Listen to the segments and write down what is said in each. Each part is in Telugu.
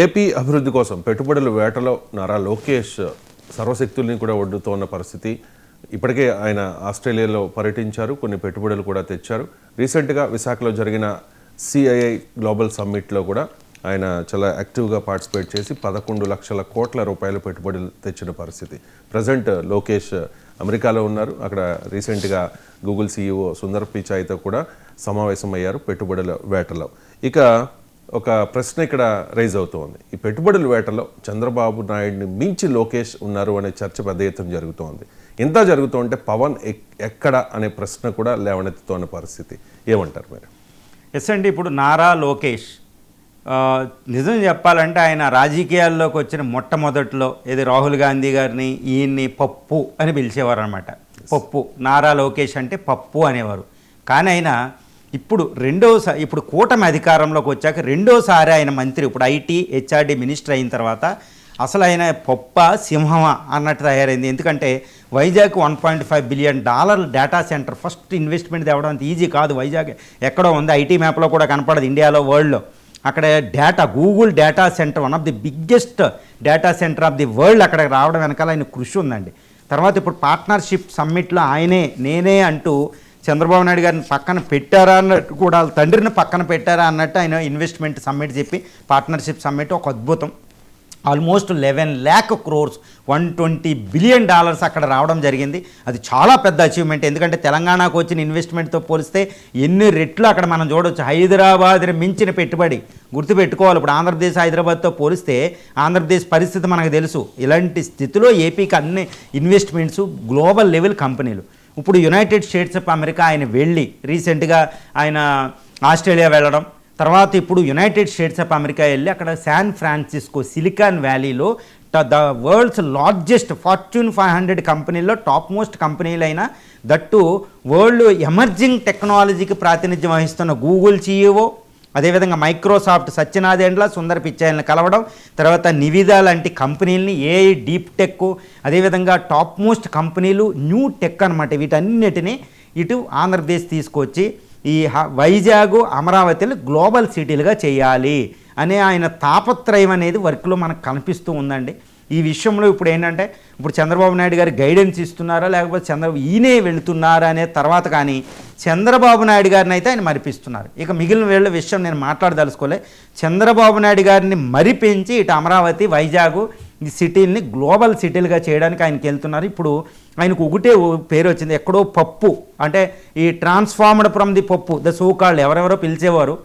ఏపీ అభివృద్ధి కోసం పెట్టుబడుల వేటలో నారా లోకేష్ సర్వశక్తుల్ని కూడా ఒడ్డుతోన్న పరిస్థితి. ఇప్పటికే ఆయన ఆస్ట్రేలియాలో పర్యటించారు, కొన్ని పెట్టుబడులు కూడా తెచ్చారు. రీసెంట్గా విశాఖలో జరిగిన సిఐఐ గ్లోబల్ సమ్మిట్లో కూడా ఆయన చాలా యాక్టివ్గా పార్టిసిపేట్ చేసి 11 లక్షల కోట్ల రూపాయలు పెట్టుబడులు తెచ్చిన పరిస్థితి. ప్రజెంట్ లోకేష్ అమెరికాలో ఉన్నారు. అక్కడ రీసెంట్గా గూగుల్ CEO సుందర్ పిచాయ్తో కూడా సమావేశమయ్యారు పెట్టుబడుల వేటలో. ఇక ఒక ప్రశ్న ఇక్కడ రైజ్ అవుతోంది. ఈ పెట్టుబడుల వేటలో చంద్రబాబు నాయుడిని మించి లోకేష్ ఉన్నారు అనే చర్చ పెద్ద ఎత్తున జరుగుతోంది. ఇంత జరుగుతుంటే పవన్ ఎక్కడ అనే ప్రశ్న కూడా లేవనెత్తుతోన్న పరిస్థితి. ఏమంటారు మీరు? ఎస్ అండి, ఇప్పుడు నారా లోకేష్ నిజం చెప్పాలంటే ఆయన రాజకీయాల్లోకి వచ్చిన మొట్టమొదట్లో ఏది రాహుల్ గాంధీ గారిని ఈయన్ని పప్పు అని పిలిచేవారు అనమాట. పప్పు, నారా లోకేష్ అంటే పప్పు అనేవారు. కానీ ఆయన ఇప్పుడు కూటమి అధికారంలోకి వచ్చాక రెండోసారి ఆయన మంత్రి, ఇప్పుడు IT HRD మినిస్టర్ అయిన తర్వాత అసలు ఆయన పప్ప సింహమా అన్నట్టు తయారైంది. ఎందుకంటే Vizag $1.5 billion data centre first investment తేవడం అంత ఈజీ కాదు. వైజాగ్ ఎక్కడో ఉంది, IT మ్యాప్లో కూడా కనపడదు ఇండియాలో, వరల్డ్లో. అక్కడ Google data centre, one of the biggest data centre of the world అక్కడ రావడం వెనకాల ఆయన కృషి ఉందండి. తర్వాత ఇప్పుడు పార్ట్నర్షిప్ సమ్మిట్లో నేనే అంటూ చంద్రబాబు నాయుడు గారిని పక్కన పెట్టారా అన్నట్టు కూడా, తండ్రిని పక్కన పెట్టారా అన్నట్టు ఆయన ఇన్వెస్ట్మెంట్ సమ్మిట్ చెప్పి పార్ట్నర్షిప్ సమ్మిట్ ఒక అద్భుతం. ఆల్మోస్ట్ 11 lakh crores $120 బిలియన్ అక్కడ రావడం జరిగింది. అది చాలా పెద్ద అచీవ్మెంట్. ఎందుకంటే తెలంగాణకు వచ్చిన ఇన్వెస్ట్మెంట్తో పోలిస్తే ఎన్ని రెట్లు అక్కడ మనం చూడవచ్చు. హైదరాబాద్ని మించిన పెట్టుబడి గుర్తుపెట్టుకోవాలి. ఇప్పుడు ఆంధ్రప్రదేశ్ హైదరాబాద్తో పోలిస్తే ఆంధ్రప్రదేశ్ పరిస్థితి మనకు తెలుసు. ఇలాంటి స్థితిలో ఏపీకి అన్ని ఇన్వెస్ట్మెంట్స్ గ్లోబల్ లెవెల్ కంపెనీలు. ఇప్పుడు యునైటెడ్ స్టేట్స్ ఆఫ్ అమెరికా ఆయన వెళ్ళి రీసెంట్గా ఆయన ఆస్ట్రేలియా వెళ్ళడం, తర్వాత ఇప్పుడు యునైటెడ్ స్టేట్స్ ఆఫ్ అమెరికా వెళ్ళి అక్కడ శాన్ ఫ్రాన్సిస్కో సిలికాన్ వ్యాలీలో ద వరల్డ్స్ లార్జెస్ట్ ఫార్చ్యూన్ 500 కంపెనీల్లో టాప్ మోస్ట్ కంపెనీలైన దట్టు వరల్డ్ ఎమర్జింగ్ టెక్నాలజీకి ప్రాతినిధ్యం వహిస్తున్న గూగుల్ CEO, అదేవిధంగా మైక్రోసాఫ్ట్ సత్యనాదెండ్ల సుందర్ పిచాయ్ని కలవడం, తర్వాత నివిదా లాంటి కంపెనీలని, AI డీప్ టెక్, అదేవిధంగా టాప్ మోస్ట్ కంపెనీలు, న్యూ టెక్ అనమాట, వీటన్నిటిని ఇటు ఆంధ్రప్రదేశ్ తీసుకొచ్చి ఈ వైజాగ్ అమరావతిని గ్లోబల్ సిటీలుగా చేయాలి అనే ఆయన తాపత్రయం అనేది వర్క్లో మనకు కనిపిస్తూ ఉందండి. ఈ విషయంలో ఇప్పుడు ఏంటంటే ఇప్పుడు చంద్రబాబు నాయుడు గారు గైడెన్స్ ఇస్తున్నారా లేకపోతే ఈయనే వెళుతున్నారా అనే తర్వాత, కానీ చంద్రబాబు నాయుడు గారిని అయితే ఆయన మరిపిస్తున్నారు. ఇక మిగిలిన వీళ్ళ విషయం నేను మాట్లాడదలుచుకోలే. చంద్రబాబు నాయుడు గారిని మరిపించి ఇటు అమరావతి, వైజాగ్ ఈ సిటీల్ని గ్లోబల్ సిటీలుగా చేయడానికి ఆయనకి వెళ్తున్నారు. ఇప్పుడు ఆయనకు ఒకటే పేరు వచ్చింది, ఎక్కడో పప్పు అంటే ఈ ట్రాన్స్ఫార్మ్డ్ ఫ్రమ్ ది పప్పు, ద సోకాల్డ్ ఎవరెవరో పిలిచేవారు.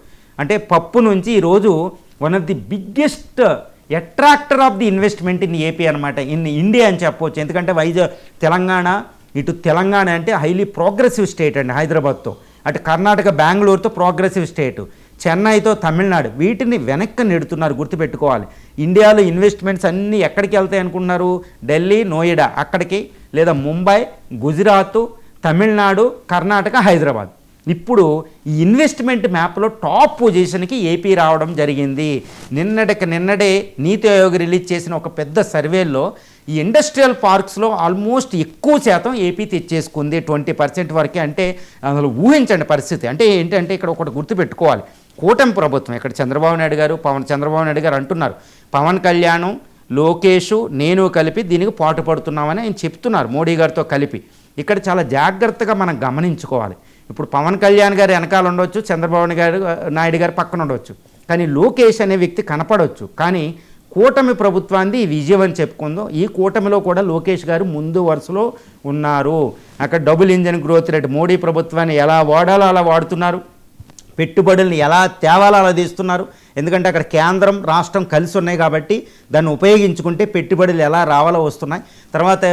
అంటే పప్పు నుంచి ఈరోజు one of the biggest attractor of the investment in AP అనమాట, ఇన్ ఇండియా అని చెప్పవచ్చు. ఎందుకంటే ఇటు తెలంగాణ అంటే హైలీ ప్రోగ్రెసివ్ స్టేట్ అండి, హైదరాబాద్తో, అటు కర్ణాటక బెంగళూరుతో ప్రోగ్రెసివ్ స్టేటు, చెన్నైతో తమిళనాడు, వీటిని వెనక్కి నెడుతున్నారు. గుర్తుపెట్టుకోవాలి, ఇండియాలో ఇన్వెస్ట్మెంట్స్ అన్నీ ఎక్కడికి వెళ్తాయి అనుకున్నారు? ఢిల్లీ, నోయిడా అక్కడికి, లేదా ముంబై, గుజరాత్, తమిళనాడు, కర్ణాటక, హైదరాబాద్. ఇప్పుడు ఈ ఇన్వెస్ట్మెంట్ మ్యాప్లో టాప్ పొజిషన్కి ఏపీ రావడం జరిగింది. నిన్నడే నీతి ఆయోగ్ రిలీజ్ చేసిన ఒక పెద్ద సర్వేలో ఈ ఇండస్ట్రియల్ పార్క్స్లో ఆల్మోస్ట్ ఎక్కువ శాతం ఏపీ తెచ్చేసుకుంది, 20% వరకే. అంటే అసలు ఊహించండి పరిస్థితి. అంటే ఏంటంటే ఇక్కడ ఒకటి గుర్తుపెట్టుకోవాలి, కూటమి ప్రభుత్వం ఇక్కడ చంద్రబాబు నాయుడు గారు అంటున్నారు, పవన్ కళ్యాణ్, లోకేష్, నేను కలిపి దీనికి పాటుపడుతున్నామని ఆయన చెప్తున్నారు, మోడీ గారితో కలిపి. ఇక్కడ చాలా జాగ్రత్తగా మనం గమనించుకోవాలి. ఇప్పుడు పవన్ కళ్యాణ్ గారు వెనకాల ఉండవచ్చు, చంద్రబాబు నాయుడు గారు పక్కన ఉండవచ్చు, కానీ లోకేష్ అనే వ్యక్తి కనపడవచ్చు. కానీ కూటమి ప్రభుత్వాన్ని విజయం అని చెప్పుకుందాం. ఈ కూటమిలో కూడా లోకేష్ గారు ముందు వరుసలో ఉన్నారు. అక్కడ double engine growth rate, Modi ప్రభుత్వాన్ని ఎలా వాడాలో అలా వాడుతున్నారు, పెట్టుబడుల్ని ఎలా తేవాలో అలా తీస్తున్నారు. ఎందుకంటే అక్కడ కేంద్రం రాష్ట్రం కలిసి ఉన్నాయి కాబట్టి దాన్ని ఉపయోగించుకుంటే పెట్టుబడులు ఎలా రావాలో వస్తున్నాయి. తర్వాత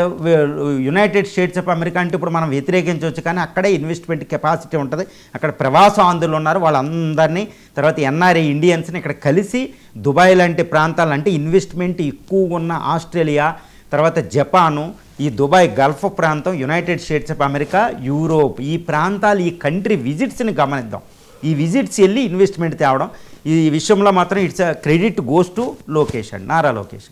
యునైటెడ్ స్టేట్స్ ఆఫ్ అమెరికా అంటే ఇప్పుడు మనం వ్యతిరేకించవచ్చు, కానీ అక్కడే ఇన్వెస్ట్మెంట్ కెపాసిటీ ఉంటుంది. అక్కడ ప్రవాసాంధ్రులు ఉన్నారు, వాళ్ళందరినీ, తర్వాత NRI ఇండియన్స్ని ఇక్కడ కలిసి దుబాయ్ లాంటి ప్రాంతాలు, అంటే ఇన్వెస్ట్మెంట్ ఎక్కువ ఉన్న ఆస్ట్రేలియా, తర్వాత జపాను, ఈ దుబాయ్ గల్ఫ్ ప్రాంతం, United states of America, Europe, ఈ ప్రాంతాలు, ఈ కంట్రీ విజిట్స్ని గమనిద్దాం. ఈ విజిట్స్ వెళ్ళి ఇన్వెస్ట్మెంట్ తేవడం, ఈ విషయంలో మాత్రం it's credit goes to Lokesh అండి, నారా లోకేష్ గారు.